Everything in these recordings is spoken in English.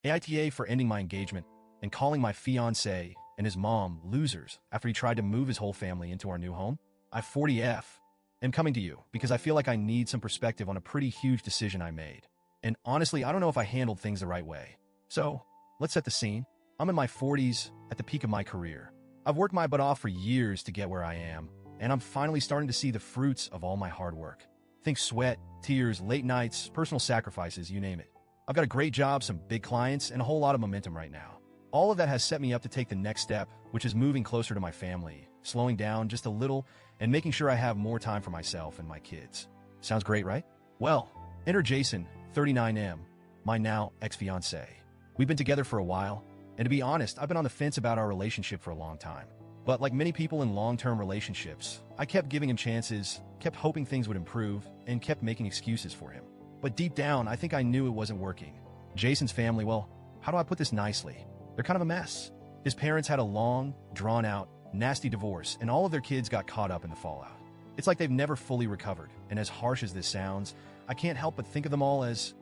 AITA for ending my engagement and calling my fiancé and his mom losers after he tried to move his whole family into our new home. I 40F am coming to you because I feel like I need some perspective on a pretty huge decision I made. And honestly, I don't know if I handled things the right way. So, let's set the scene. I'm in my 40s, at the peak of my career. I've worked my butt off for years to get where I am, and I'm finally starting to see the fruits of all my hard work. Think sweat, tears, late nights, personal sacrifices, you name it. I've got a great job, some big clients, and a whole lot of momentum right now. All of that has set me up to take the next step, which is moving closer to my family, slowing down just a little, and making sure I have more time for myself and my kids. Sounds great, right? Well, enter Jason, 39M, my now ex-fiancé. We've been together for a while, and to be honest, I've been on the fence about our relationship for a long time. But like many people in long-term relationships, I kept giving him chances, kept hoping things would improve, and kept making excuses for him. But deep down, I think I knew it wasn't working. Jason's family, well, how do I put this nicely? They're kind of a mess. His parents had a long, drawn-out, nasty divorce, and all of their kids got caught up in the fallout. It's like they've never fully recovered, and as harsh as this sounds, I can't help but think of them all as,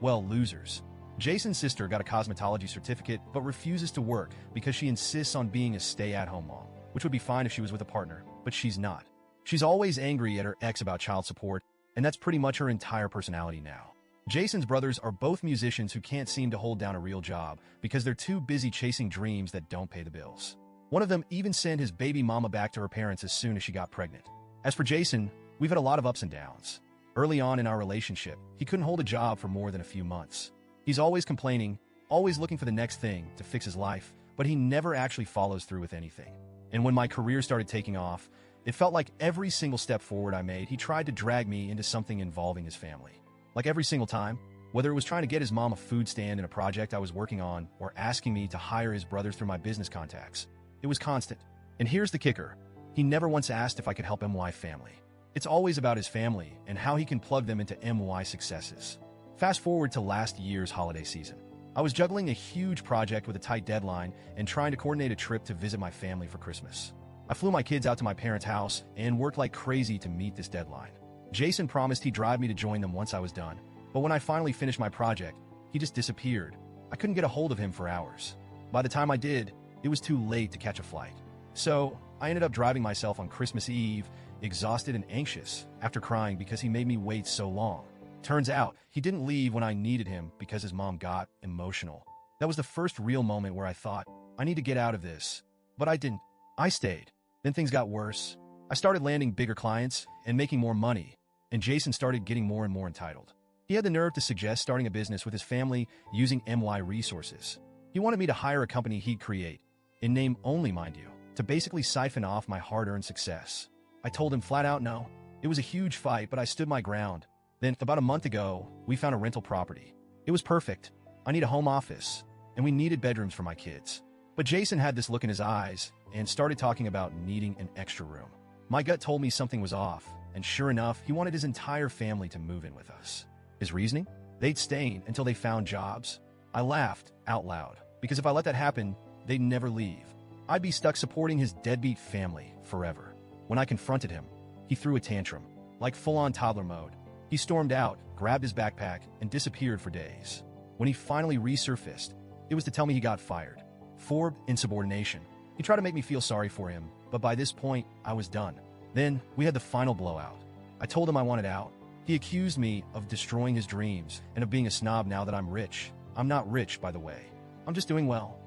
well, losers. Jason's sister got a cosmetology certificate but refuses to work because she insists on being a stay-at-home mom, which would be fine if she was with a partner, but she's not. She's always angry at her ex about child support, and that's pretty much her entire personality now. Jason's brothers are both musicians who can't seem to hold down a real job because they're too busy chasing dreams that don't pay the bills. One of them even sent his baby mama back to her parents as soon as she got pregnant. As for Jason, we've had a lot of ups and downs. Early on in our relationship, he couldn't hold a job for more than a few months. He's always complaining, always looking for the next thing to fix his life, but he never actually follows through with anything. And when my career started taking off, it felt like every single step forward I made, he tried to drag me into something involving his family. Like every single time, whether it was trying to get his mom a food stand in a project I was working on or asking me to hire his brothers through my business contacts, it was constant. And here's the kicker. He never once asked if I could help MY family. It's always about his family and how he can plug them into MY successes. Fast forward to last year's holiday season. I was juggling a huge project with a tight deadline and trying to coordinate a trip to visit my family for Christmas. I flew my kids out to my parents' house and worked like crazy to meet this deadline. Jason promised he'd drive me to join them once I was done, but when I finally finished my project, he just disappeared. I couldn't get a hold of him for hours. By the time I did, it was too late to catch a flight. So, I ended up driving myself on Christmas Eve, exhausted and anxious, after crying because he made me wait so long. Turns out, he didn't leave when I needed him because his mom got emotional. That was the first real moment where I thought, I need to get out of this. But I didn't. I stayed. Then things got worse. I started landing bigger clients and making more money, and Jason started getting more and more entitled. He had the nerve to suggest starting a business with his family using MY resources. He wanted me to hire a company he'd create, in name only, mind you, to basically siphon off my hard-earned success. I told him flat out no. It was a huge fight, but I stood my ground. Then, about a month ago, we found a rental property. It was perfect. I need a home office, and we needed bedrooms for my kids. But Jason had this look in his eyes and started talking about needing an extra room. My gut told me something was off, and sure enough, he wanted his entire family to move in with us. His reasoning? They'd stay until they found jobs. I laughed out loud, because if I let that happen, they'd never leave. I'd be stuck supporting his deadbeat family forever. When I confronted him, he threw a tantrum, like full-on toddler mode. He stormed out, grabbed his backpack, and disappeared for days. When he finally resurfaced, it was to tell me he got fired. For insubordination. He tried to make me feel sorry for him, but by this point, I was done. Then, we had the final blowout. I told him I wanted out. He accused me of destroying his dreams and of being a snob now that I'm rich. I'm not rich, by the way. I'm just doing well.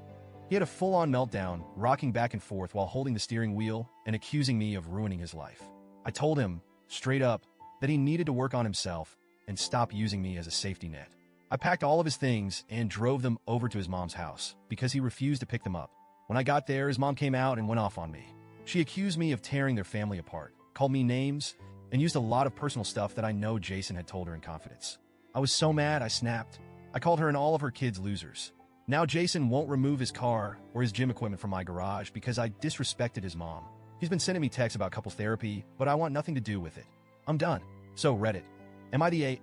He had a full-on meltdown, rocking back and forth while holding the steering wheel and accusing me of ruining his life. I told him, straight up, that he needed to work on himself and stop using me as a safety net. I packed all of his things and drove them over to his mom's house because he refused to pick them up. When I got there, his mom came out and went off on me. She accused me of tearing their family apart, called me names, and used a lot of personal stuff that I know Jason had told her in confidence. I was so mad, I snapped. I called her and all of her kids losers. Now Jason won't remove his car or his gym equipment from my garage because I disrespected his mom. He's been sending me texts about couples therapy, but I want nothing to do with it. I'm done. So Reddit. Am I the A***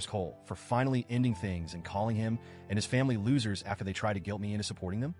hole for finally ending things and calling him and his family losers after they try to guilt me into supporting them?